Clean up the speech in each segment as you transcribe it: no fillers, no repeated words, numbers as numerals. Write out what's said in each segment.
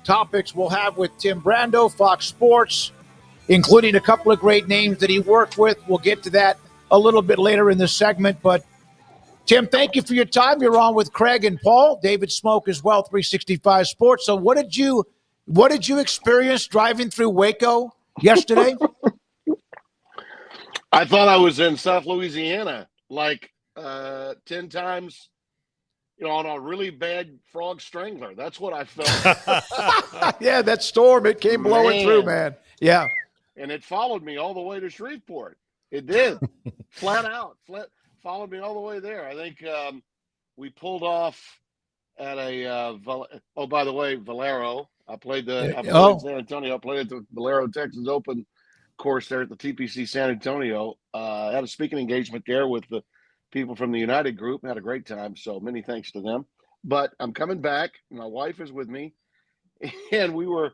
topics we'll have with Tim Brando, Fox Sports, including a couple of great names that he worked with. We'll get to that a little bit later in the segment. But, Tim, thank you for your time. You're on with Craig and Paul. David Smoak as well, 365 Sports. So what did you experience driving through Waco yesterday? I thought I was in South Louisiana like 10 times, on a really bad frog strangler. That's what I felt. Yeah, that storm, it came blowing through, man. Yeah. And it followed me all the way to Shreveport. It did. Flat followed me all the way there. I think we pulled off at a by the way, Valero. I played in San Antonio. I played at the Valero Texas Open course there at the TPC San Antonio. Had a speaking engagement there with the people from the United Group. Had a great time, so many thanks to them. But I'm coming back. My wife is with me, and we were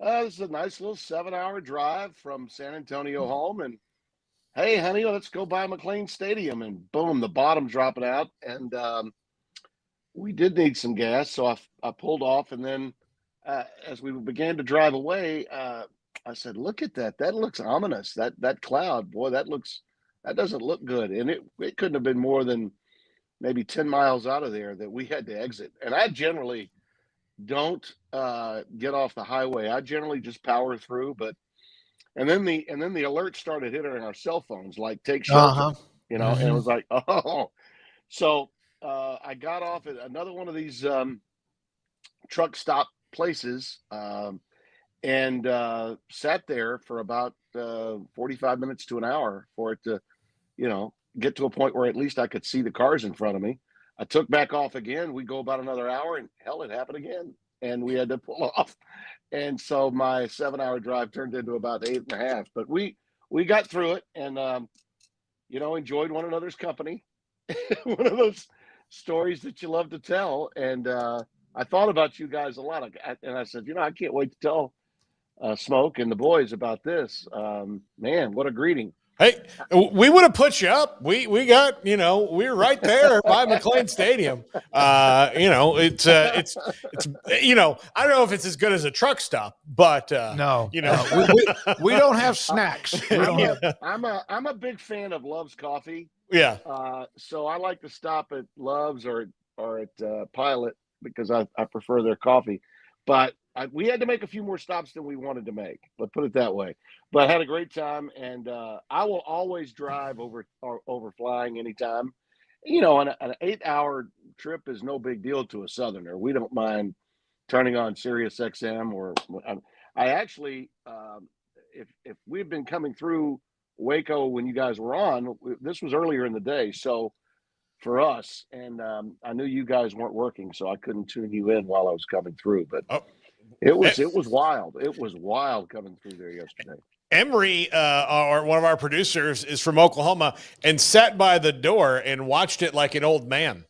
this is a nice little 7-hour drive from San Antonio home. And hey, honey, let's go by McLean Stadium. And boom, the bottom's dropping out. And we did need some gas, so I pulled off. And then as we began to drive away, I said, "Look at that! That looks ominous. That cloud, boy, that doesn't look good." And it couldn't have been more than maybe 10 miles out of there that we had to exit. And I generally don't get off the highway. I generally just power through. And then the alert started hitting our cell phones, like take shelter, and it was like, oh. So I got off at another one of these truck stop places. And sat there for about 45 minutes to an hour for it to, get to a point where at least I could see the cars in front of me. I took back off again. We go about another hour, and hell, it happened again. And we had to pull off. And so my 7-hour drive turned into about 8.5. But we got through it and, enjoyed one another's company. One of those stories that you love to tell. And I thought about you guys a lot. And I said, I can't wait to tell Smoak and the boys about this. Man, what a greeting. Hey, we would have put you up. We got, we were right there by McLean Stadium. It's I don't know if it's as good as a truck stop, but no, we don't have snacks. I'm a big fan of Love's Coffee. Yeah. So I like to stop at Love's or at Pilot because I prefer their coffee. But we had to make a few more stops than we wanted to make. Let's put it that way. But I had a great time, and I will always drive over flying anytime. An 8-hour trip is no big deal to a Southerner. We don't mind turning on Sirius XM or I actually, if we've been coming through Waco when you guys were on, this was earlier in the day, so for us, and I knew you guys weren't working, so I couldn't tune you in while I was coming through. But it was wild. It was wild coming through there yesterday. Emery, one of our producers, is from Oklahoma and sat by the door and watched it like an old man,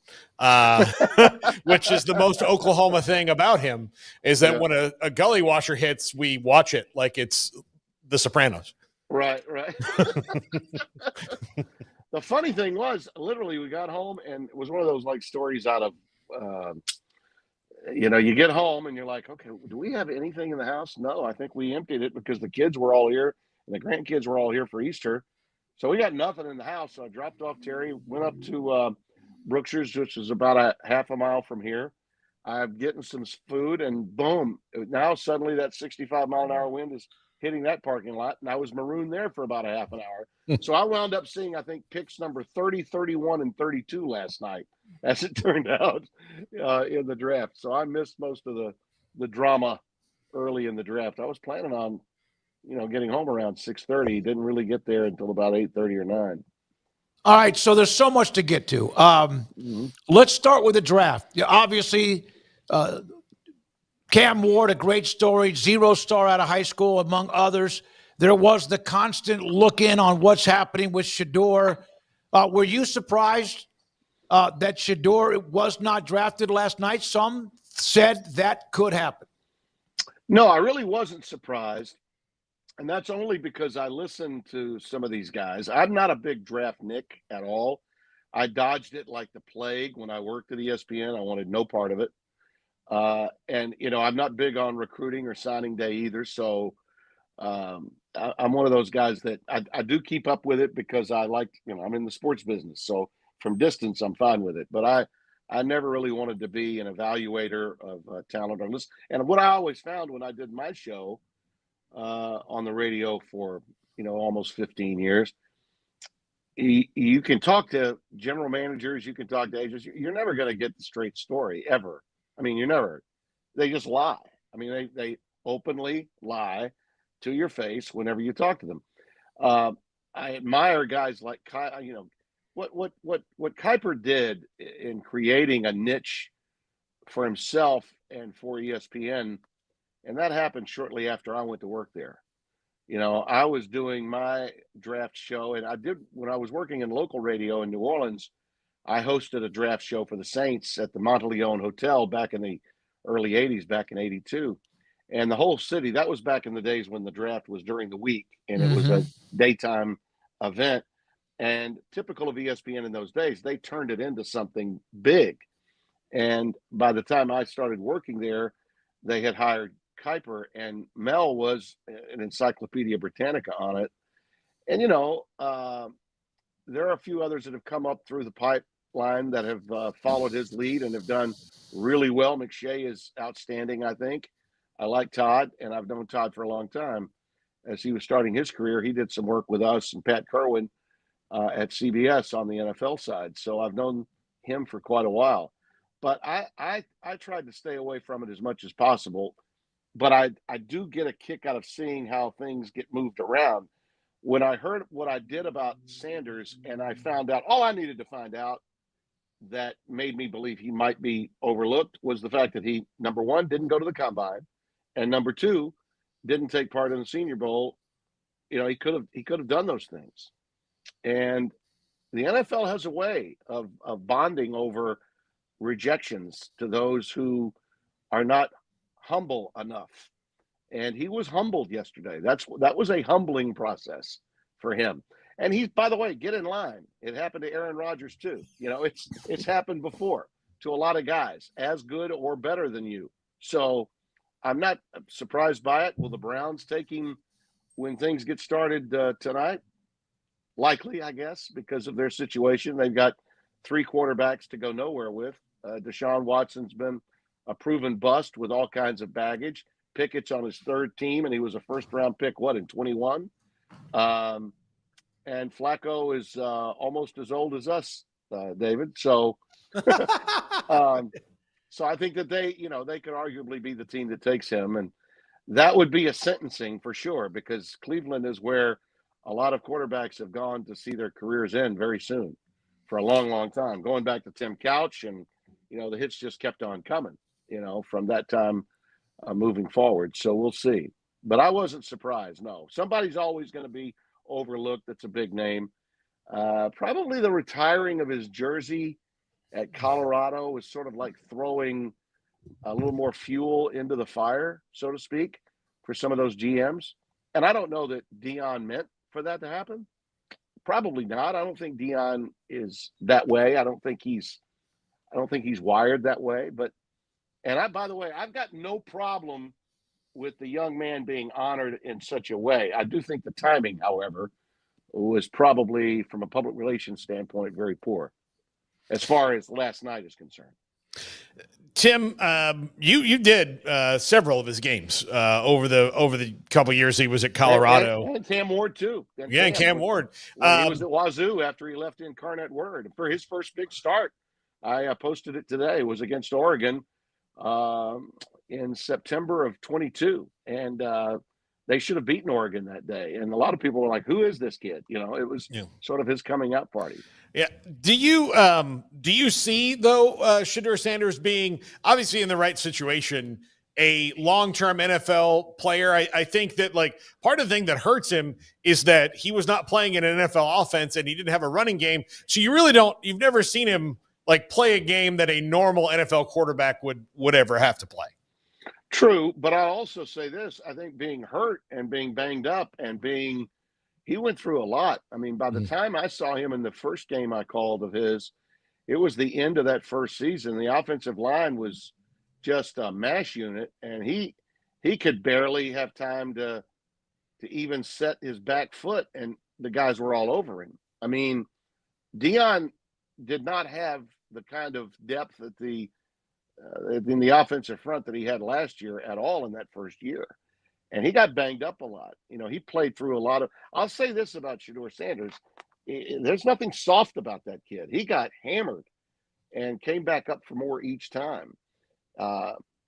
which is the most Oklahoma thing about him, is that when a gully washer hits, we watch it like it's The Sopranos. Right. The funny thing was, literally, we got home, and it was one of those like stories out of, you get home and you're like, okay, do we have anything in the house? No, I think we emptied it because the kids were all here and the grandkids were all here for Easter. So we got nothing in the house. So I dropped off Terry, went up to Brookshire's, which is about a half a mile from here. I'm getting some food, and boom, now suddenly that 65-mile-an-hour wind is hitting that parking lot, and I was marooned there for about a half an hour. So I wound up seeing, I think, picks number 30, 31, and 32 last night, as it turned out, in the draft. So I missed most of the drama early in the draft. I was planning on, getting home around 6:30. Didn't really get there until about 8:30 or 9. All right, so there's so much to get to. Let's start with the draft. Obviously, Cam Ward, a great story, 0-star out of high school, among others. There was the constant look in on what's happening with Shedeur. Were you surprised that Shedeur was not drafted last night? Some said that could happen. No, I really wasn't surprised. And that's only because I listened to some of these guys. I'm not a big draft Nick at all. I dodged it like the plague when I worked at ESPN. I wanted no part of it. And, I'm not big on recruiting or signing day either. So I'm one of those guys that I do keep up with it because I like, I'm in the sports business. So from distance, I'm fine with it. But I never really wanted to be an evaluator of talent on this. And what I always found when I did my show on the radio for, almost 15 years, you can talk to general managers, you can talk to agents. You're never going to get the straight story ever. I mean, they just lie. I mean, they openly lie to your face whenever you talk to them. I admire guys like what Kuiper did in creating a niche for himself and for ESPN, and that happened shortly after I went to work there. I was doing my draft show, and I did when I was working in local radio in New Orleans. I hosted a draft show for the Saints at the Monteleone Hotel back in the early '80s, back in '82, and the whole city. That was back in the days when the draft was during the week and it was a daytime event. And typical of ESPN in those days, they turned it into something big. And by the time I started working there, they had hired Kuiper, and Mel was an Encyclopedia Britannica on it. And, there are a few others that have come up through the pipeline that have followed his lead and have done really well. McShay is outstanding, I think. I like Todd, and I've known Todd for a long time. As he was starting his career, he did some work with us and Pat Kerwin at CBS on the NFL side. So I've known him for quite a while. But I tried to stay away from it as much as possible. But I do get a kick out of seeing how things get moved around. When I heard what I did about Sanders and I found out all I needed to find out that made me believe he might be overlooked was the fact that he, number one, didn't go to the combine, and number two, didn't take part in the Senior Bowl. He could have done those things. And the NFL has a way of bonding over rejections to those who are not humble enough. And he was humbled yesterday. That was a humbling process for him. And he's, by the way, get in line. It happened to Aaron Rodgers too. It's happened before to a lot of guys, as good or better than you. So I'm not surprised by it. Will the Browns take him when things get started tonight? Likely, I guess, because of their situation. They've got 3 quarterbacks to go nowhere with. Deshaun Watson's been a proven bust with all kinds of baggage. Pickett's on his 3rd team, and he was a first-round pick, in 21? And Flacco is almost as old as us, David. So, so I think that they could arguably be the team that takes him, and that would be a sentencing for sure, because Cleveland is where a lot of quarterbacks have gone to see their careers end very soon for a long, long time. Going back to Tim Couch, and the hits just kept on coming, from that time moving forward. So we'll see. But I wasn't surprised. No, somebody's always going to be overlooked. That's a big name. Probably the retiring of his jersey at Colorado was sort of like throwing a little more fuel into the fire, so to speak, for some of those GMs. And I don't know that Dion meant for that to happen. Probably not. I don't think Dion is that way. I don't think he's wired that way. But by the way, I've got no problem with the young man being honored in such a way. I do think the timing, however, was probably, from a public relations standpoint, very poor as far as last night is concerned. Tim, you did several of his games over the couple of years he was at Colorado, and Cam Ward too. And Cam Ward. He was at Wazoo after he left Incarnate Word for his first big start. I posted it today. It was against Oregon in September of 22, and they should have beaten Oregon that day. And a lot of people were like, "Who is this kid?" It was sort of his coming out party. Yeah. Do you see, though, Shedeur Sanders being obviously in the right situation, a long-term NFL player? I think that part of the thing that hurts him is that he was not playing in an NFL offense and he didn't have a running game. So you've never seen him play a game that a normal NFL quarterback would ever have to play. True. But I'll also say this. I think being hurt and being banged up and he went through a lot. I mean, by the time I saw him in the first game I called of his, it was the end of that first season. The offensive line was just a mash unit, and he could barely have time to even set his back foot, and the guys were all over him. I mean, Deion did not have the kind of depth at in the offensive front that he had last year at all in that first year. And he got banged up a lot. You know, he played through a lot of – I'll say this about Shedeur Sanders. There's nothing soft about that kid. He got hammered and came back up for more each time.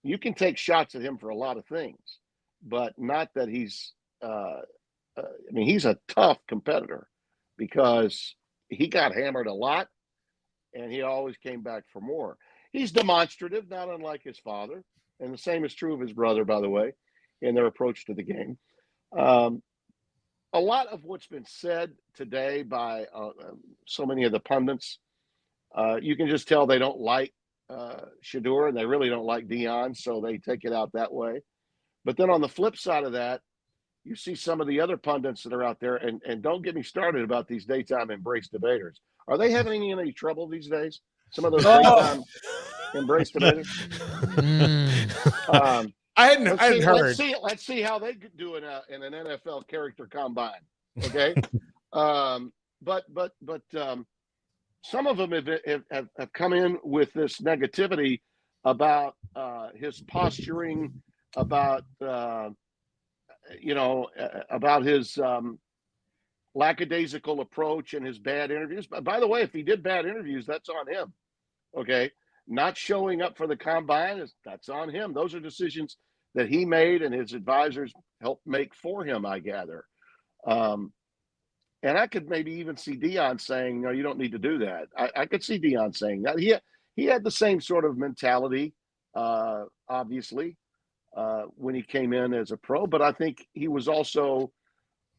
You can take shots at him for a lot of things, but not that he's he's a tough competitor because he got hammered a lot and he always came back for more. He's demonstrative, not unlike his father. And the same is true of his brother, by the way, in their approach to the game. A lot of what's been said today by so many of the pundits, you can just tell they don't like Shedeur, and they really don't like Deion, so they take it out that way. But then on the flip side of that, you see some of the other pundits that are out there, and don't get me started about these daytime embrace debaters. Are they having any trouble these days? Some of those daytime embrace debaters? I hadn't heard. Let's see how they do in an NFL character combine. Okay. But some of them have come in with this negativity about his posturing, about his lackadaisical approach and his bad interviews. But by the way, if he did bad interviews, that's on him. Okay. Not showing up for the combine, that's on him. Those are decisions that he made and his advisors helped make for him, I gather. And I could maybe even see Deion saying, no, you don't need to do that. I could see Deion saying that. He had the same sort of mentality, obviously, when he came in as a pro. But I think he was also,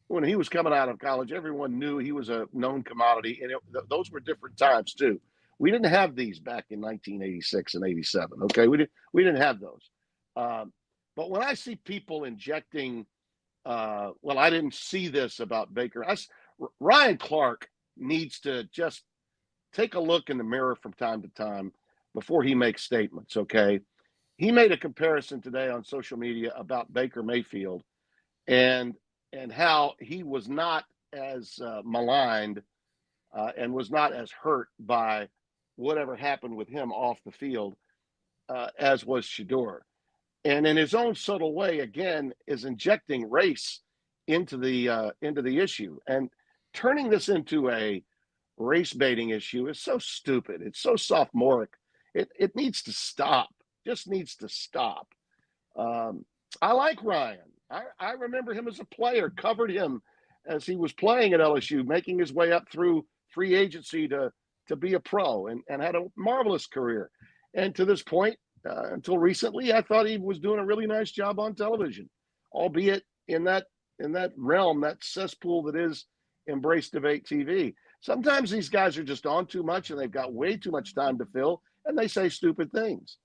when he was coming out of college, everyone knew he was a known commodity. And those were different times, too. We didn't have these back in 1986 and 87. Okay, we didn't have those. But when I see people injecting, I didn't see this about Baker. Ryan Clark needs to just take a look in the mirror from time to time before he makes statements. Okay, he made a comparison today on social media about Baker Mayfield and how he was not as maligned and was not as hurt by whatever happened with him off the field as was Shedeur. And in his own subtle way, again, is injecting race into the issue. And turning this into a race baiting issue is so stupid. It's so sophomoric. It needs to stop. Just needs to stop. I like Ryan. I remember him as a player, covered him as he was playing at LSU, making his way up through free agency to be a pro and had a marvelous career. And to this point, until recently, I thought he was doing a really nice job on television, albeit in that realm, that cesspool that is Embrace Debate TV. Sometimes these guys are just on too much and they've got way too much time to fill and they say stupid things.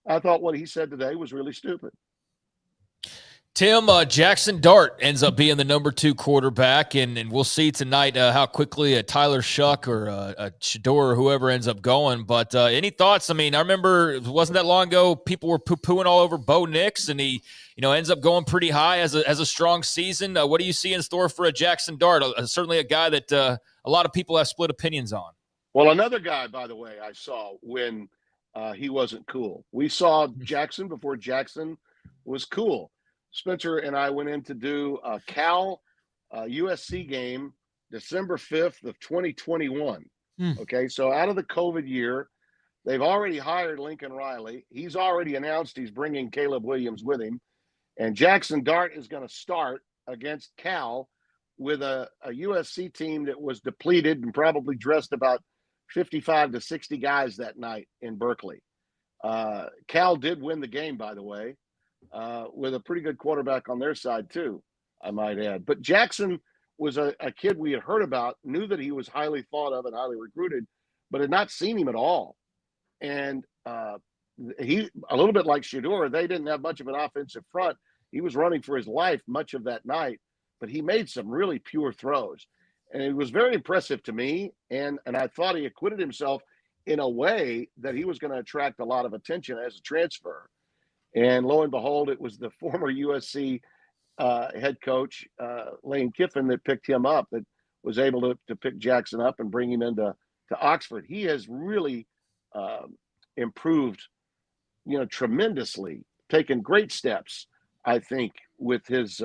I thought what he said today was really stupid. Tim, Jaxson Dart ends up being the number 2 quarterback, and we'll see tonight how quickly a Tyler Shuck or a Shedeur or whoever ends up going. But any thoughts? I mean, I remember it wasn't that long ago people were poo-pooing all over Bo Nix, and he ends up going pretty high as a strong season. What do you see in store for a Jaxson Dart? Certainly a guy that a lot of people have split opinions on. Well, another guy, by the way, I saw when he wasn't cool. We saw Jaxson before Jaxson was cool. Spencer and I went in to do a Cal USC game December 5th of 2021. Okay, so out of the COVID year, they've already hired Lincoln Riley. He's already announced he's bringing Caleb Williams with him. And Jaxson Dart is going to start against Cal with a USC team that was depleted and probably dressed about 55 to 60 guys that night in Berkeley. Cal did win the game, by the way. With a pretty good quarterback on their side, too, I might add. But Jaxson was a kid we had heard about, knew that he was highly thought of and highly recruited, but had not seen him at all. And he, a little bit like Shedeur, they didn't have much of an offensive front. He was running for his life much of that night, but he made some really pure throws. And it was very impressive to me, and I thought he acquitted himself in a way that he was going to attract a lot of attention as a transfer. And lo and behold, it was the former USC head coach, Lane Kiffin, that picked him up, that was able to pick Jaxson up and bring him into Oxford. He has really improved, tremendously, taken great steps, I think, with his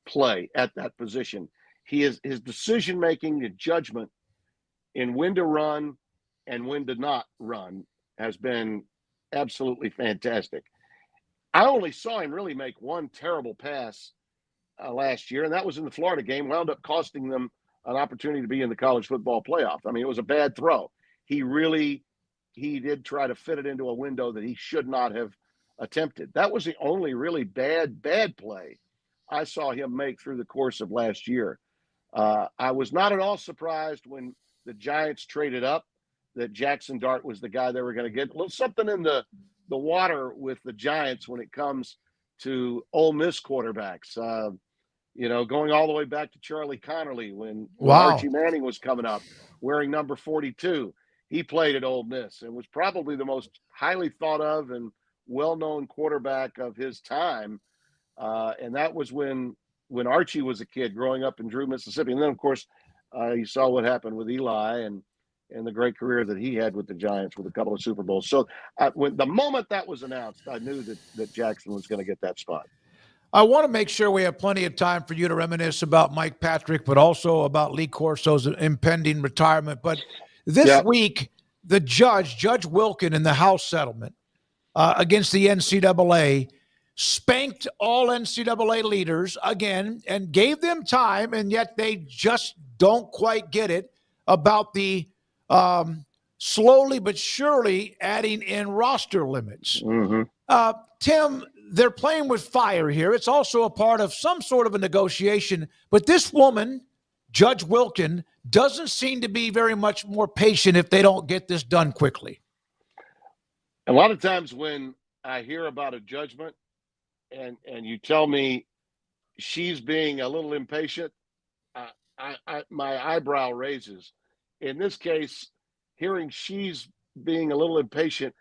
play at that position. His decision making, the judgment in when to run and when to not run has been absolutely fantastic. I only saw him really make one terrible pass last year, and that was in the Florida game, wound up costing them an opportunity to be in the college football playoff. I mean, it was a bad throw. He did try to fit it into a window that he should not have attempted. That was the only really bad play I saw him make through the course of last year. I was not at all surprised when the Giants traded up that Jaxson Dart was the guy they were going to get. A little something in the water with the Giants when it comes to Ole Miss quarterbacks. Going all the way back to Charlie Connerly when Archie Manning was coming up wearing number 42. He played at Ole Miss and was probably the most highly thought of and well-known quarterback of his time. And that was when Archie was a kid growing up in Drew, Mississippi. And then, of course, you saw what happened with Eli and the great career that he had with the Giants with a couple of Super Bowls. So when the moment that was announced, I knew that Jaxson was going to get that spot. I want to make sure we have plenty of time for you to reminisce about Mike Patrick, but also about Lee Corso's impending retirement. But this week, the Judge Wilkin, in the House settlement against the NCAA, spanked all NCAA leaders again and gave them time, and yet they just don't quite get it about the slowly but surely adding in roster limits. Mm-hmm. Tim, they're playing with fire here. It's also a part of some sort of a negotiation. But this woman, Judge Wilkin, doesn't seem to be very much more patient if they don't get this done quickly. A lot of times when I hear about a judgment and you tell me she's being a little impatient, my eyebrow raises. In this case, hearing she's being a little impatient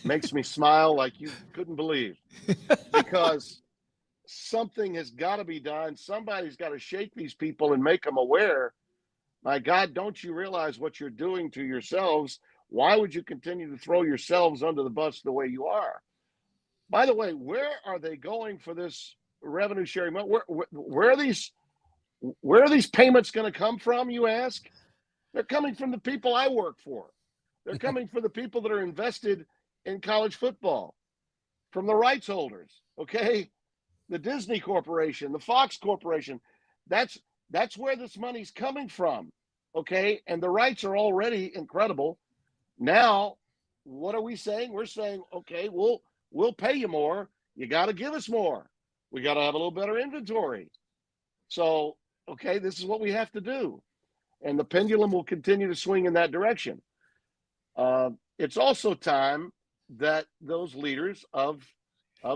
makes me smile like you couldn't believe, because something has got to be done. Somebody's got to shake these people and make them aware. My God, don't you realize what you're doing to yourselves? Why would you continue to throw yourselves under the bus the way you are? By the way, where are they going for this revenue sharing? Where are these payments going to come from, you ask? They're coming from the people I work for. They're coming from the people that are invested in college football, from the rights holders, okay? The Disney Corporation, the Fox Corporation. That's where this money's coming from, okay? And the rights are already incredible. Now, what are we saying? We're saying, okay, we'll pay you more. You got to give us more. We got to have a little better inventory. So, okay, this is what we have to do. And the pendulum will continue to swing in that direction. It's also time that those leaders of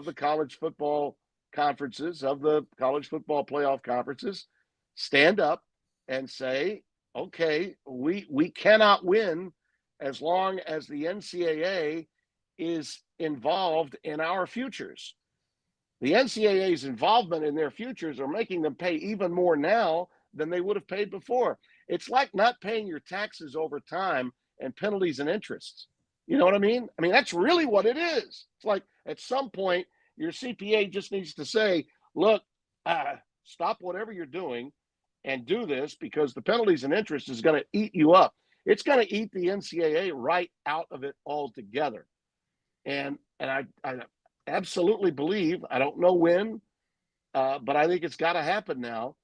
the college football conferences, of the college football playoff conferences, stand up and say, okay, we cannot win as long as the NCAA is involved in our futures. The NCAA's involvement in their futures are making them pay even more now than they would have paid before. It's like not paying your taxes over time and penalties and interests. You know what I mean? I mean, that's really what it is. It's like at some point, your CPA just needs to say, look, stop whatever you're doing and do this, because the penalties and interest is going to eat you up. It's going to eat the NCAA right out of it altogether. And I absolutely believe, I don't know when, but I think it's got to happen now.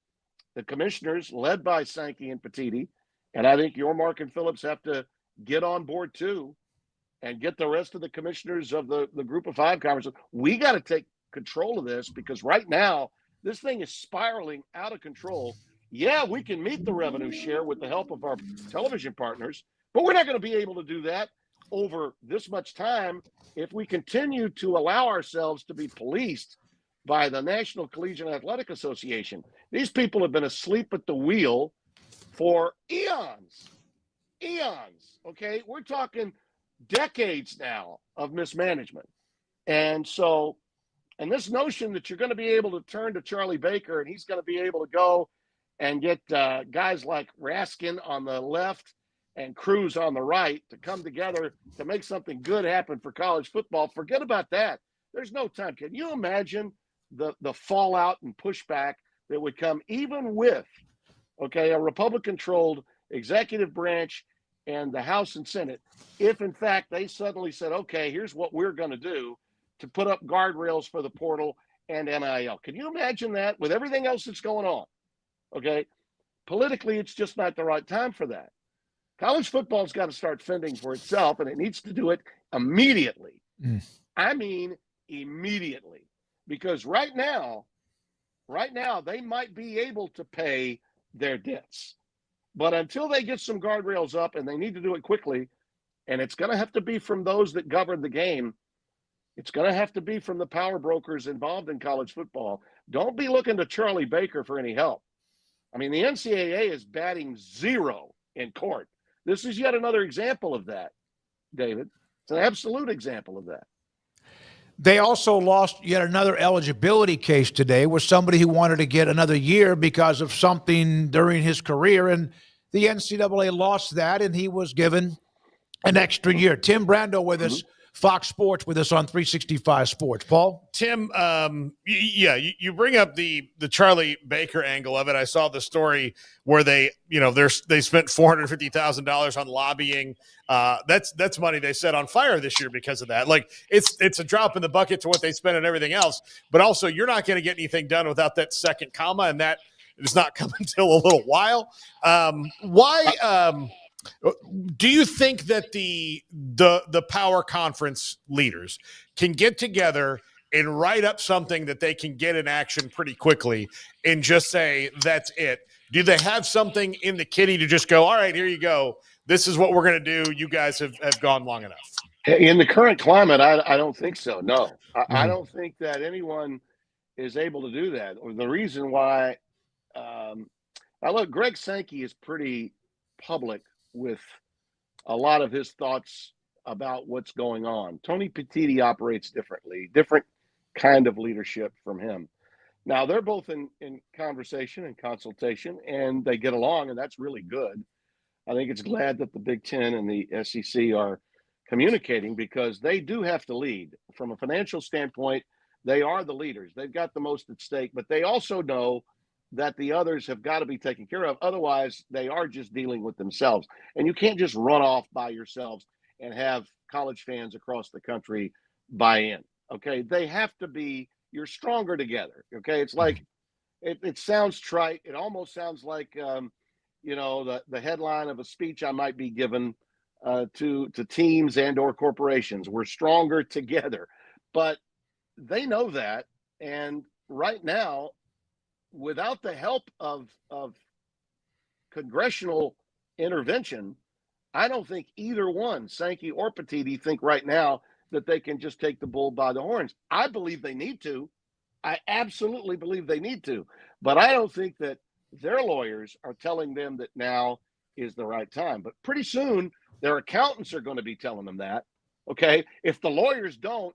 The commissioners, led by Sankey and Petiti, and I think Yormark and Phillips have to get on board too, and get the rest of the commissioners of the Group of Five conferences. We got to take control of this, because right now this thing is spiraling out of control. Yeah, we can meet the revenue share with the help of our television partners, but we're not going to be able to do that over this much time if we continue to allow ourselves to be policed by the National Collegiate Athletic Association. These people have been asleep at the wheel for eons, okay? We're talking decades now of mismanagement. And so, and this notion that you're going to be able to turn to Charlie Baker and he's going to be able to go and get guys like Raskin on the left and Cruz on the right to come together to make something good happen for college football, forget about that. There's no time. Can you imagine the fallout and pushback that would come even with, a Republican-controlled executive branch and the House and Senate, if in fact they suddenly said, okay, here's what we're going to do to put up guardrails for the portal and NIL. Can you imagine that with everything else that's going on? Okay. Politically, it's just not the right time for that. College football's got to start fending for itself, and it needs to do it immediately. I mean, immediately. Because right now, they might be able to pay their debts. But until they get some guardrails up, and they need to do it quickly, and it's going to have to be from those that govern the game, it's going to have to be from the power brokers involved in college football. Don't be looking to Charlie Baker for any help. I mean, the NCAA is batting 0 in court. This is yet another example of that, David. It's an absolute example of that. They also lost yet another eligibility case today with somebody who wanted to get another year because of something during his career, and the NCAA lost that, and he was given an extra year. Tim Brando with us, Fox Sports with us on 365 Sports. Paul? Tim, you bring up the Charlie Baker angle of it. I saw the story where they spent $450,000 on lobbying. That's money they set on fire this year because of that. Like it's a drop in the bucket to what they spent on everything else. But also, you're not going to get anything done without that second comma, and that is not coming until a little while. Why? Do you think that the power conference leaders can get together and write up something that they can get in action pretty quickly and just say, that's it? Do they have something in the kitty to just go, all right, here you go. This is what we're going to do. You guys have gone long enough. In the current climate, I don't think so. No, I don't think that anyone is able to do that. Or the reason why, look, Greg Sankey is pretty public with a lot of his thoughts about what's going on. Tony Petitti operates differently, different kind of leadership from him. Now, they're both in conversation and consultation, and they get along, and that's really good. I think it's glad that the Big Ten and the SEC are communicating because they do have to lead. From a financial standpoint, they are the leaders. They've got the most at stake, but they also know that the others have got to be taken care of. Otherwise, they are just dealing with themselves. And you can't just run off by yourselves and have college fans across the country buy in. Okay. They have to be, you're stronger together. Okay. It's like, it sounds trite. It almost sounds like, the headline of a speech I might be given to teams and or corporations. We're stronger together. But they know that. And right now, without the help of congressional intervention, I don't think either one, Sankey or Petitti, think right now that they can just take the bull by the horns. I believe they need to. I absolutely believe they need to. But I don't think that their lawyers are telling them that now is the right time. But pretty soon, their accountants are going to be telling them that. Okay? If the lawyers don't,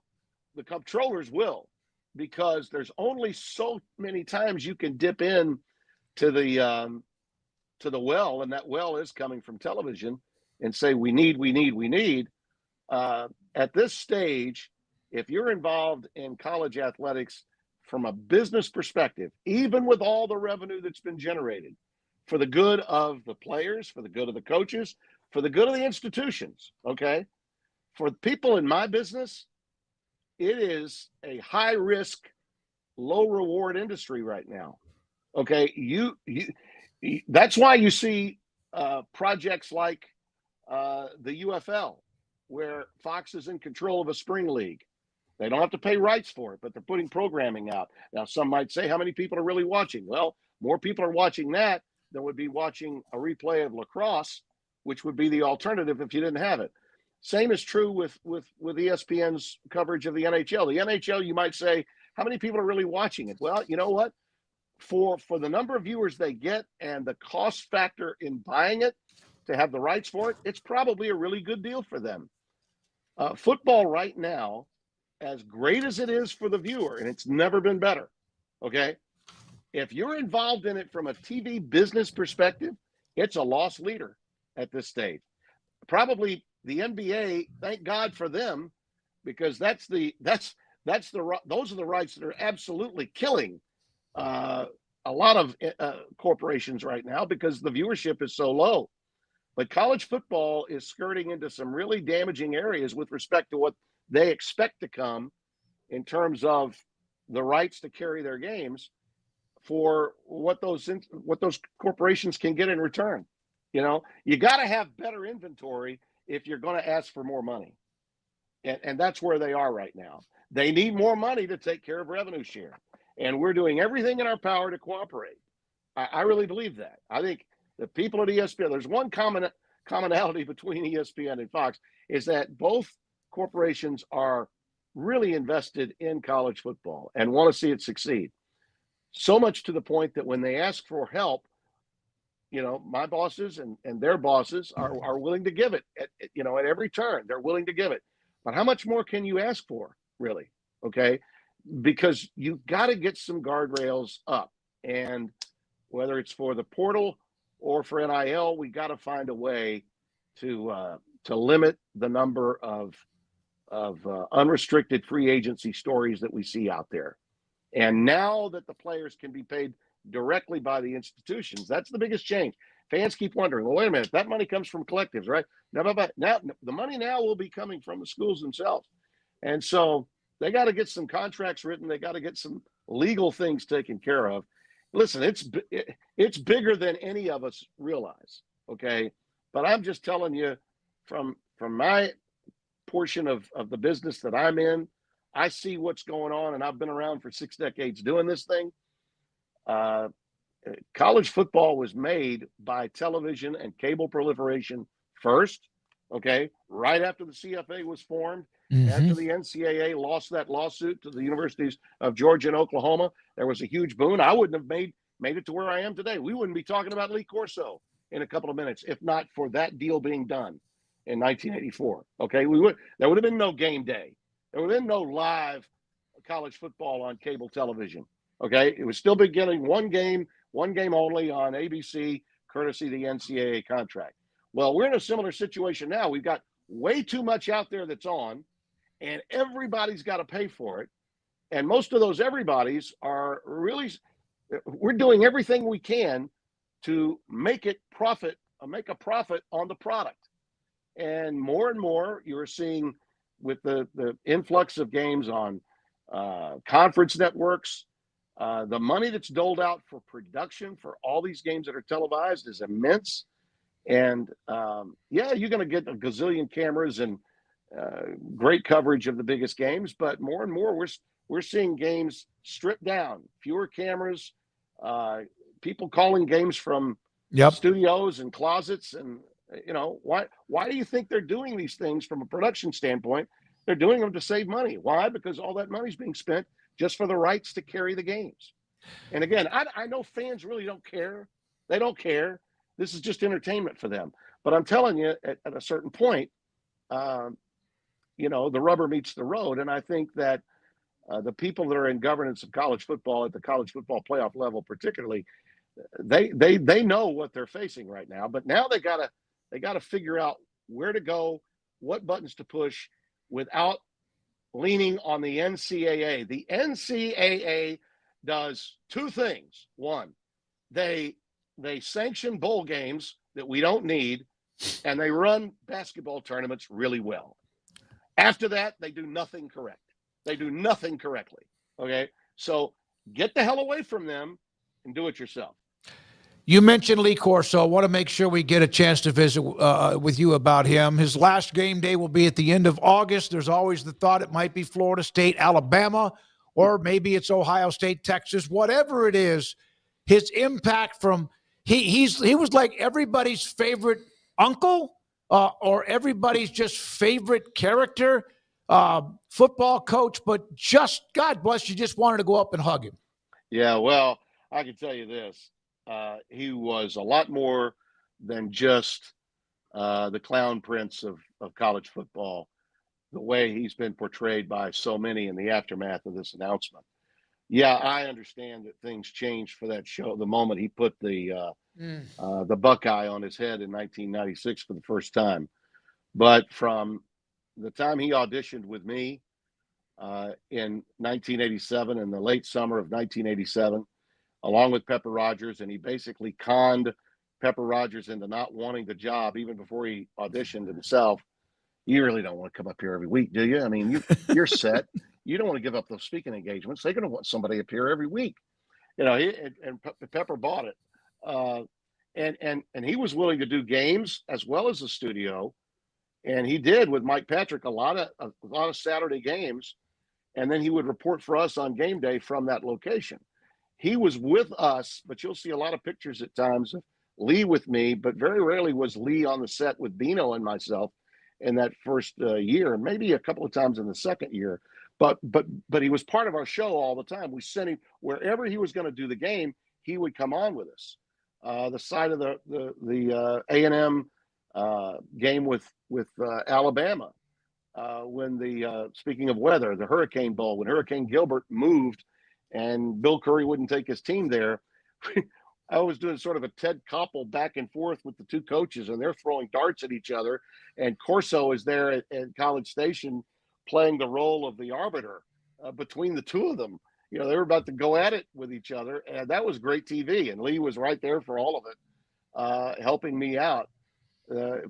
the comptrollers will. Because there's only so many times you can dip in to the well, and that well is coming from television, and say we need. At this stage, if you're involved in college athletics from a business perspective, even with all the revenue that's been generated, for the good of the players, for the good of the coaches, for the good of the institutions, okay, for people in my business, it is a high risk, low reward industry right now. Okay. That's why you see projects like the UFL, where Fox is in control of a spring league. They don't have to pay rights for it, but they're putting programming out. Now, some might say, how many people are really watching? Well, more people are watching that than would be watching a replay of lacrosse, which would be the alternative if you didn't have it. Same is true with ESPN's coverage of the NHL. The NHL, you might say, how many people are really watching it? Well, you know what? For the number of viewers they get and the cost factor in buying it to have the rights for it, it's probably a really good deal for them. Football right now as great as it is for the viewer, and it's never been better, okay? If you're involved in it from a TV business perspective, it's a loss leader at this stage. Probably the NBA, thank God for them, because those are the rights that are absolutely killing a lot of corporations right now because the viewership is so low. But college football is skirting into some really damaging areas with respect to what they expect to come in terms of the rights to carry their games for what those corporations can get in return. You know, you got to have better inventory if you're going to ask for more money. And that's where they are right now. They need more money to take care of revenue share. And we're doing everything in our power to cooperate. I really believe that. I think the people at ESPN, there's one commonality between ESPN and Fox, is that both corporations are really invested in college football and want to see it succeed. So much to the point that when they ask for help, you know, my bosses and their bosses are willing to give it at every turn. They're willing to give it. But how much more can you ask for, really? Okay. Because you've got to get some guardrails up. And whether it's for the portal or for NIL, we got to find a way to limit the number of unrestricted free agency stories that we see out there. And now that the players can be paid directly by the institutions, that's the biggest change. Fans keep wondering, well, wait a minute, that money comes from collectives, right? Now the money now will be coming from the schools themselves. And so they got to get some contracts written. They got to get some legal things taken care of. Listen, it's bigger than any of us realize, okay? But I'm just telling you from my portion of the business that I'm in, I see what's going on, and I've been around for 6 decades doing this thing. College football was made by television and cable proliferation first, okay? Right after the CFA was formed, after the NCAA lost that lawsuit to the universities of Georgia and Oklahoma, there was a huge boom. I wouldn't have made it to where I am today. We wouldn't be talking about Lee Corso in a couple of minutes if not for that deal being done in 1984. Okay, there would have been no game day. There would have been no live college football on cable television. Okay, it was still beginning one game only on ABC, courtesy of the NCAA contract. Well, we're in a similar situation now. We've got way too much out there that's on, and everybody's got to pay for it. And most of those everybody's are really, we're doing everything we can to make a profit on the product. And more you're seeing with the influx of games on conference networks, the money that's doled out for production for all these games that are televised is immense. And you're going to get a gazillion cameras and great coverage of the biggest games, but more and more we're seeing games stripped down, fewer cameras, people calling games from studios and closets. And you know, why do you think they're doing these things from a production standpoint? They're doing them to save money. Why? Because all that money's being spent just for the rights to carry the games. And again, I know fans really don't care. They don't care. This is just entertainment for them. But I'm telling you, at a certain point, the rubber meets the road. And I think that the people that are in governance of college football at the college football playoff level, particularly, they know what they're facing right now. But now they gotta figure out where to go, what buttons to push, without leaning on the NCAA. The NCAA does two things. One, they sanction bowl games that we don't need, and they run basketball tournaments really well. After that, they do nothing correct. They do nothing correctly. Okay? So get the hell away from them and do it yourself. You mentioned Lee Corso. I want to make sure we get a chance to visit with you about him. His last game day will be at the end of August. There's always the thought it might be Florida State, Alabama, or maybe it's Ohio State, Texas. Whatever it is, his impact from he was like everybody's favorite uncle or everybody's just favorite character, football coach, but just, God bless you, just wanted to go up and hug him. Yeah, well, I can tell you this. He was a lot more than just the clown prince of college football. the way he's been portrayed by so many in the aftermath of this announcement. Yeah, I understand that things changed for that show the moment he put the Buckeye on his head in 1996 for the first time. But from the time he auditioned with me in 1987, in the late summer of 1987, along with Pepper Rogers, and he basically conned Pepper Rogers into not wanting the job even before he auditioned himself. You really don't want to come up here every week, do you? I mean, you're set. You don't want to give up those speaking engagements. They're going to want somebody up here every week. You know, and Pepper bought it. And he was willing to do games as well as the studio. And he did with Mike Patrick a lot of Saturday games. And then he would report for us on game day from that location. He was with us, but you'll see a lot of pictures at times of Lee with me, but very rarely was Lee on the set with Bino and myself in that first year, and maybe a couple of times in the second year. But he was part of our show all the time. We sent him wherever he was going to do the game. He would come on with us. The side of the A&M game with Alabama, when speaking of weather, the Hurricane Bowl, when Hurricane Gilbert moved and Bill Curry wouldn't take his team there. I was doing sort of a Ted Koppel back and forth with the two coaches, and they're throwing darts at each other. And Corso is there at College Station playing the role of the arbiter between the two of them. You know, they were about to go at it with each other, and that was great TV. And Lee was right there for all of it, helping me out.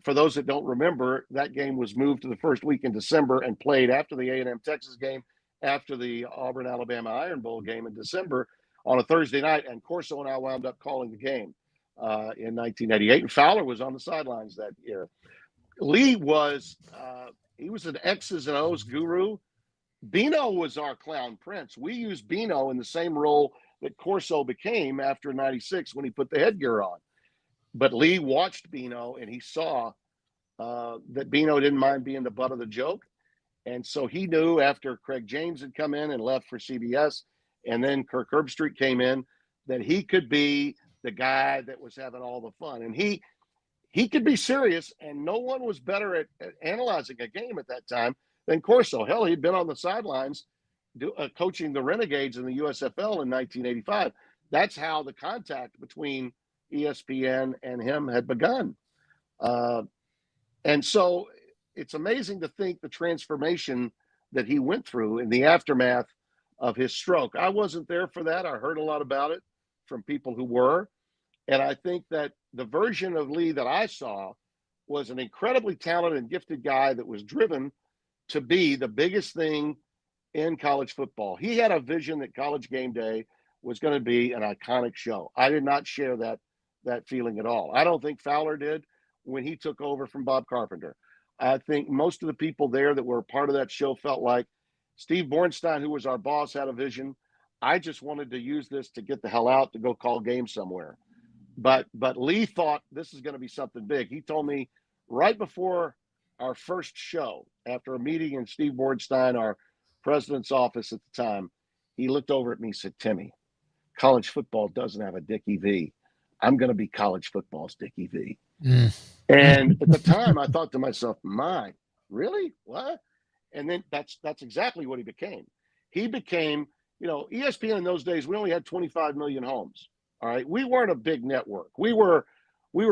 For those that don't remember, that game was moved to the first week in December and played after the A&M Texas game, after the Auburn-Alabama Iron Bowl game in December on a Thursday night. And Corso and I wound up calling the game in 1988. And Fowler was on the sidelines that year. Lee was he was an X's and O's guru. Bino was our clown prince. We used Bino in the same role that Corso became after 96 when he put the headgear on. But Lee watched Bino, and he saw that Bino didn't mind being the butt of the joke. And so he knew after Craig James had come in and left for CBS, and then Kirk Herbstreit came in, that he could be the guy that was having all the fun. And he could be serious, and no one was better at analyzing a game at that time than Corso. Hell, he'd been on the sidelines coaching the Renegades in the USFL in 1985. That's how the contact between ESPN and him had begun. And so it's amazing to think the transformation that he went through in the aftermath of his stroke. I wasn't there for that. I heard a lot about it from people who were. And I think that the version of Lee that I saw was an incredibly talented and gifted guy that was driven to be the biggest thing in college football. He had a vision that College Game Day was going to be an iconic show. I did not share that feeling at all. I don't think Fowler did when he took over from Bob Carpenter. I think most of the people there that were part of that show felt like Steve Bornstein, who was our boss, had a vision. I just wanted to use this to get the hell out, to go call games somewhere. But Lee thought this is going to be something big. He told me right before our first show, after a meeting in Steve Bornstein, our president's office at the time, he looked over at me and said, "Timmy, college football doesn't have a Dickie V. I'm going to be college football's Dickie V." And at the time, I thought to myself, "My, really? What?" And then that's exactly what he became. He became, ESPN in those days, we only had 25 million homes. All right. We weren't a big network. We were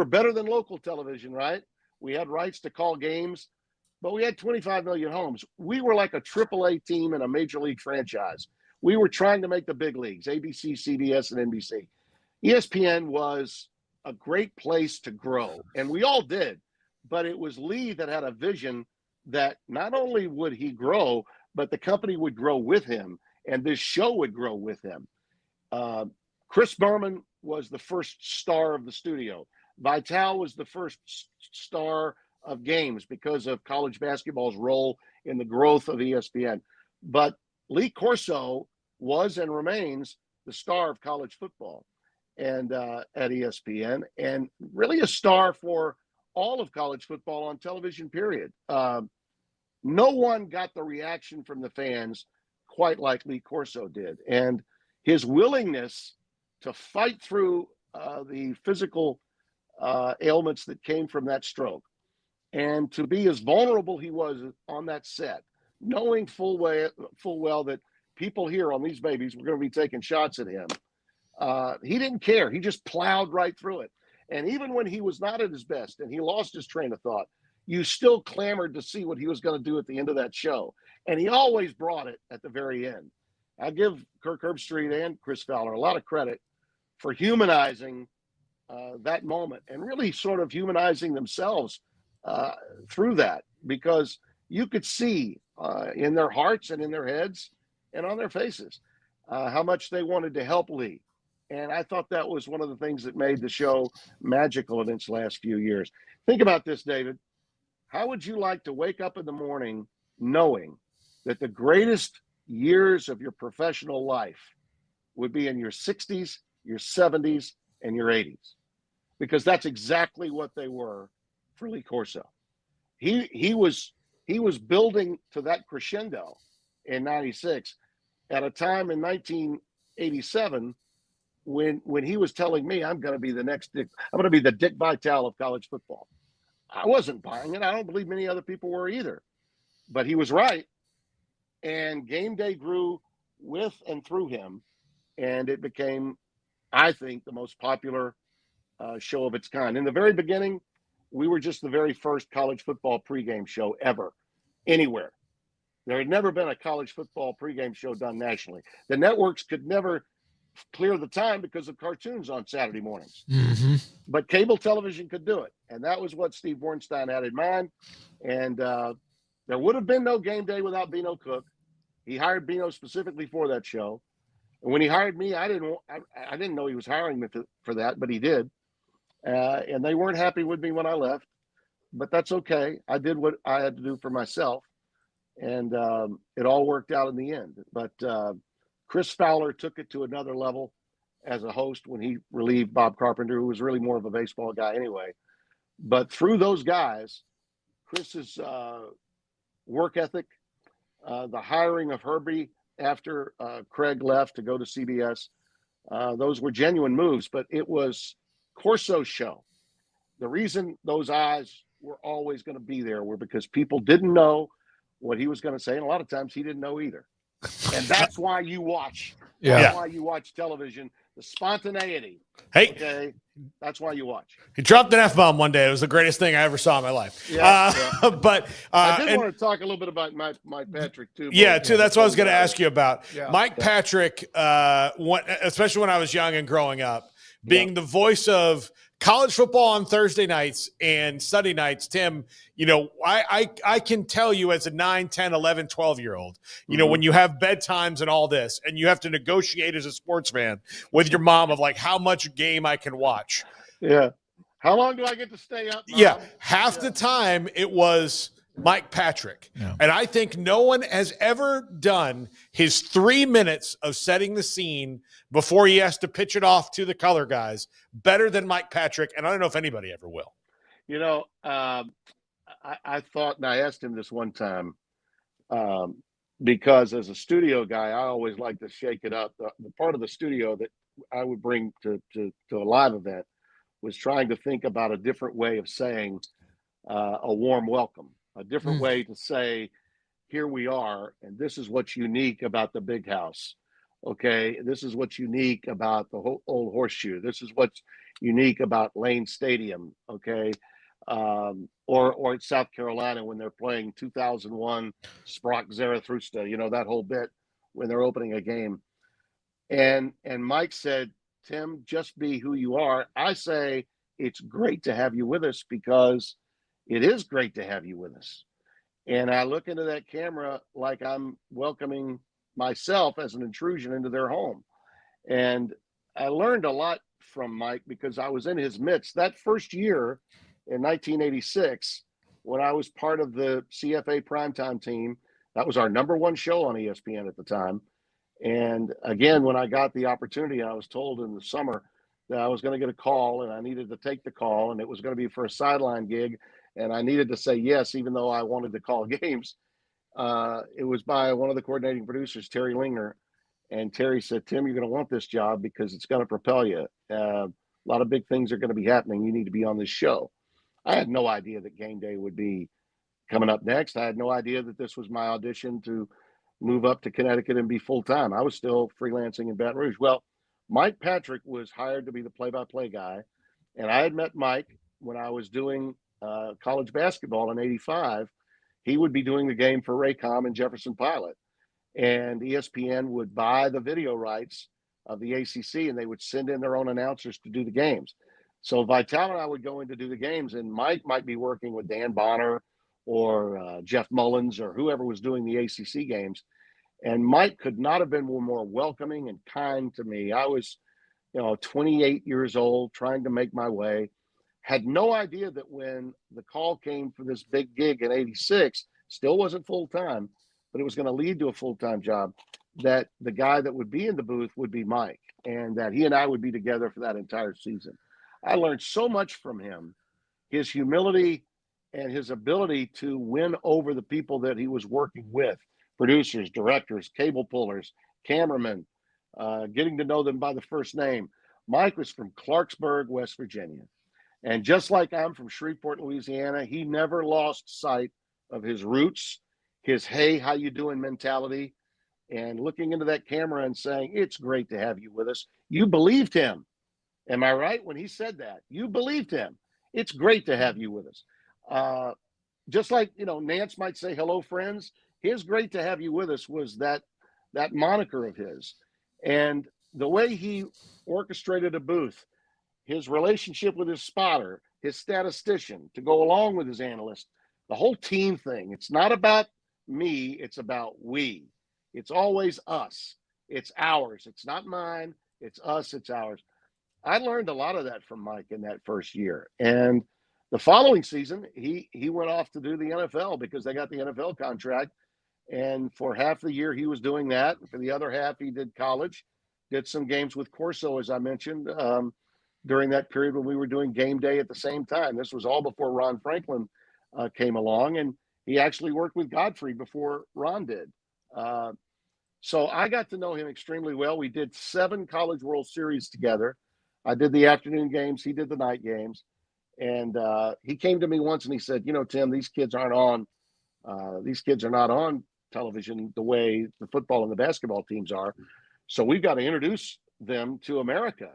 better than local television, right? We had rights to call games, but we had 25 million homes. We were like a AAA team in a major league franchise. We were trying to make the big leagues, ABC, CBS, and NBC. ESPN was a great place to grow, and we all did. But it was Lee that had a vision that not only would he grow, but the company would grow with him, and this show would grow with him. Chris Berman was the first star of the studio. Vitale was the first star of games because of college basketball's role in the growth of ESPN. But Lee Corso was and remains the star of college football and at ESPN, and really a star for all of college football on television, period. No one got the reaction from the fans quite like Lee Corso did. And his willingness to fight through the physical ailments that came from that stroke, And to be as vulnerable he was on that set, knowing full well that people here on these babies were going to be taking shots at him, he didn't care. He just plowed right through it. And even when he was not at his best and he lost his train of thought, you still clamored to see what he was going to do at the end of that show. And he always brought it at the very end. I give Kirk Herbstreit and Chris Fowler a lot of credit for humanizing that moment and really sort of humanizing themselves through that, because you could see in their hearts and in their heads and on their faces how much they wanted to help Lee. And I thought that was one of the things that made the show magical in its last few years. Think about this, David. How would you like to wake up in the morning knowing that the greatest years of your professional life would be in your 60s, your 70s, and your 80s? Because that's exactly what they were for Lee Corso. He was building to that crescendo in '96 at a time in 1987 when he was telling me, I'm going to be the Dick Vitale of college football. I wasn't buying it. I don't believe many other people were either, but he was right. And game day grew with and through him, and it became, I think, the most popular show of its kind. In the very beginning, we were just the very first college football pregame show ever, anywhere. There had never been a college football pregame show done nationally. The networks could never clear the time because of cartoons on Saturday mornings. Mm-hmm. But cable television could do it. And that was what Steve Bornstein had in mind. And there would have been no game day without Bino Cook. He hired Bino specifically for that show. And when he hired me, I didn't know he was hiring me for that, but he did. And they weren't happy with me when I left. But that's okay. I did what I had to do for myself. And it all worked out in the end. But Chris Fowler took it to another level as a host when he relieved Bob Carpenter, who was really more of a baseball guy anyway. But through those guys, Chris's work ethic, the hiring of Herbie after Craig left to go to CBS, those were genuine moves. But it was Corso's show. The reason those eyes were always going to be there were because people didn't know what he was going to say. And a lot of times he didn't know either. And that's why you watch. That's why you watch television. The spontaneity. Hey, okay, that's why you watch. He dropped an F-bomb one day. It was the greatest thing I ever saw in my life. But I did want to talk a little bit about Mike Patrick too. That's what I was going to ask you about. Yeah. Mike Patrick, especially when I was young and growing up, being the voice of college football on Thursday nights and Sunday nights. Tim, I can tell you as a 9, 10, 11, 12-year-old, when you have bedtimes and all this, and you have to negotiate as a sports fan with your mom of like how much game I can watch. Yeah. How long do I get to stay up, Mom? Yeah. Half the time it was Mike Patrick. Yeah. And I think no one has ever done his 3 minutes of setting the scene before he has to pitch it off to the color guys better than Mike Patrick. And I don't know if anybody ever will. I thought, and I asked him this one time, because as a studio guy, I always like to shake it up. The part of the studio that I would bring to a live event was trying to think about a different way of saying a warm welcome. A different way to say, here we are, and this is what's unique about the big house. Okay, this is what's unique about the old horseshoe. This is what's unique about Lane Stadium. Okay, or at South Carolina when they're playing 2001 Sprock Zarathustra. That whole bit when they're opening a game. And Mike said, Tim, just be who you are. I say it's great to have you with us because it is great to have you with us. And I look into that camera like I'm welcoming myself as an intrusion into their home. And I learned a lot from Mike because I was in his midst. That first year in 1986, when I was part of the CFA primetime team, that was our number one show on ESPN at the time. And again, when I got the opportunity, I was told in the summer that I was going to get a call and I needed to take the call, and it was going to be for a sideline gig. And I needed to say yes, even though I wanted to call games. It was by one of the coordinating producers, Terry Linger. And Terry said, Tim, you're going to want this job because it's going to propel you. A lot of big things are going to be happening. You need to be on this show. I had no idea that game day would be coming up next. I had no idea that this was my audition to move up to Connecticut and be full-time. I was still freelancing in Baton Rouge. Well, Mike Patrick was hired to be the play-by-play guy, and I had met Mike when I was doing college basketball in '85. He would be doing the game for Raycom and Jefferson Pilot, and ESPN would buy the video rights of the ACC, and they would send in their own announcers to do the games. So Vitale and I would go in to do the games, and Mike might be working with Dan Bonner or Jeff Mullins or whoever was doing the ACC games. And Mike could not have been more welcoming and kind to me. I was, 28 years old, trying to make my way. Had no idea that when the call came for this big gig in '86, still wasn't full-time, but it was going to lead to a full-time job, that the guy that would be in the booth would be Mike, and that he and I would be together for that entire season. I learned so much from him, his humility and his ability to win over the people that he was working with, producers, directors, cable pullers, cameramen, getting to know them by the first name. Mike was from Clarksburg, West Virginia. And just like I'm from Shreveport, Louisiana, he never lost sight of his roots, his, hey, how you doing mentality, and looking into that camera and saying, it's great to have you with us. You believed him. Am I right? When he said that, you believed him. It's great to have you with us. Just like, Nance might say, hello, friends. His great to have you with us was that moniker of his. And the way he orchestrated a booth, his relationship with his spotter, his statistician to go along with his analyst, the whole team thing. It's not about me. It's about we. It's always us. It's ours. It's not mine. It's us. It's ours. I learned a lot of that from Mike in that first year. And the following season, he went off to do the NFL because they got the NFL contract. And for half the year, he was doing that. For the other half, he did college, did some games with Corso, as I mentioned, during that period when we were doing game day at the same time. This was all before Ron Franklin came along. And he actually worked with Godfrey before Ron did. So I got to know him extremely well. We did 7 College World Series together. I did the afternoon games. He did the night games. And he came to me once and he said, Tim, these kids are not on television the way the football and the basketball teams are. So we've got to introduce them to America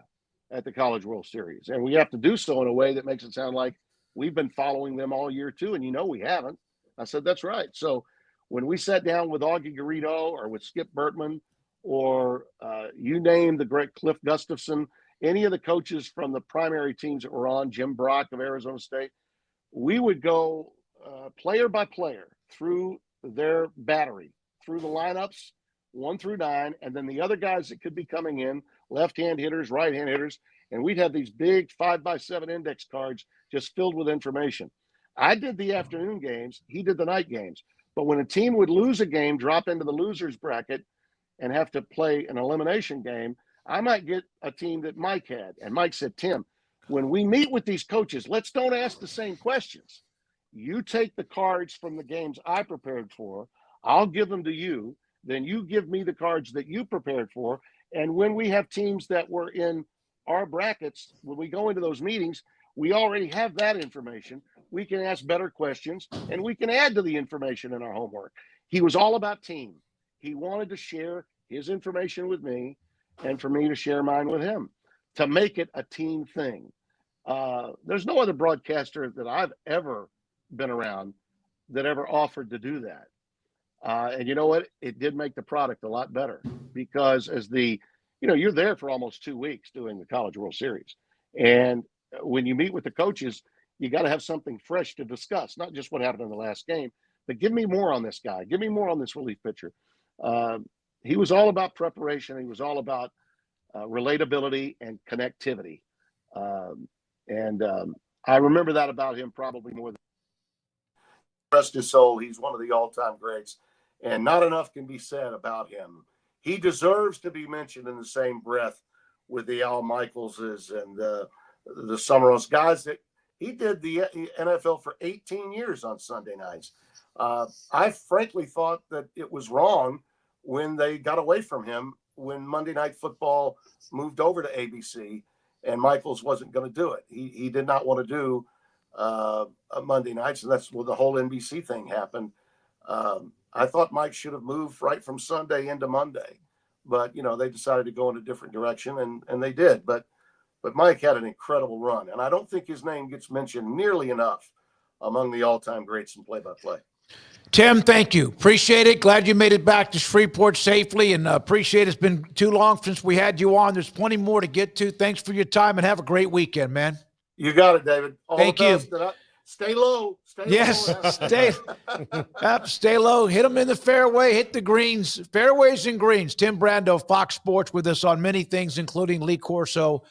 at the College World Series. And we have to do so in a way that makes it sound like we've been following them all year too. And we haven't. I said, that's right. So when we sat down with Augie Garrido or with Skip Bertman or you name the great Cliff Gustafson, any of the coaches from the primary teams that were on, Jim Brock of Arizona State, we would go player by player through their battery, through the lineups 1 through 9, and then the other guys that could be coming in, left-hand hitters, right-hand hitters, and we'd have these big 5x7 index cards just filled with information. I did the afternoon games. He did the night games. But when a team would lose a game, drop into the loser's bracket, and have to play an elimination game, I might get a team that Mike had. And Mike said, Tim, when we meet with these coaches, let's don't ask the same questions. You take the cards from the games I prepared for. I'll give them to you. Then you give me the cards that you prepared for. And when we have teams that were in our brackets, when we go into those meetings, we already have that information. We can ask better questions, and we can add to the information in our homework. He was all about team. He wanted to share his information with me and for me to share mine with him to make it a team thing. There's no other broadcaster that I've ever been around that ever offered to do that. And you know what? It did make the product a lot better because you're there for almost 2 weeks doing the College World Series. And when you meet with the coaches, you got to have something fresh to discuss, not just what happened in the last game, but give me more on this guy. Give me more on this relief pitcher. He was all about preparation. He was all about relatability and connectivity. I remember that about him probably more than rest his soul. He's one of the all-time greats, and not enough can be said about him. He deserves to be mentioned in the same breath with the Al Michaelses and the Summeralls guys that he did the NFL for 18 years on Sunday nights. I frankly thought that it was wrong when they got away from him when Monday Night Football moved over to ABC and Michaels wasn't going to do it. He did not want to do Monday nights, and that's where the whole NBC thing happened. I thought Mike should have moved right from Sunday into Monday, but they decided to go in a different direction, and they did. But Mike had an incredible run, and I don't think his name gets mentioned nearly enough among the all-time greats in play-by-play. Tim, thank you. Appreciate it. Glad you made it back to Shreveport safely, and appreciate it's been too long since we had you on. There's plenty more to get to. Thanks for your time, and have a great weekend, man. You got it, David. Thank you. Stay low. Yes, low. Stay low. Hit them in the fairway. Hit the greens. Fairways and greens. Tim Brando, Fox Sports, with us on many things, including Lee Corso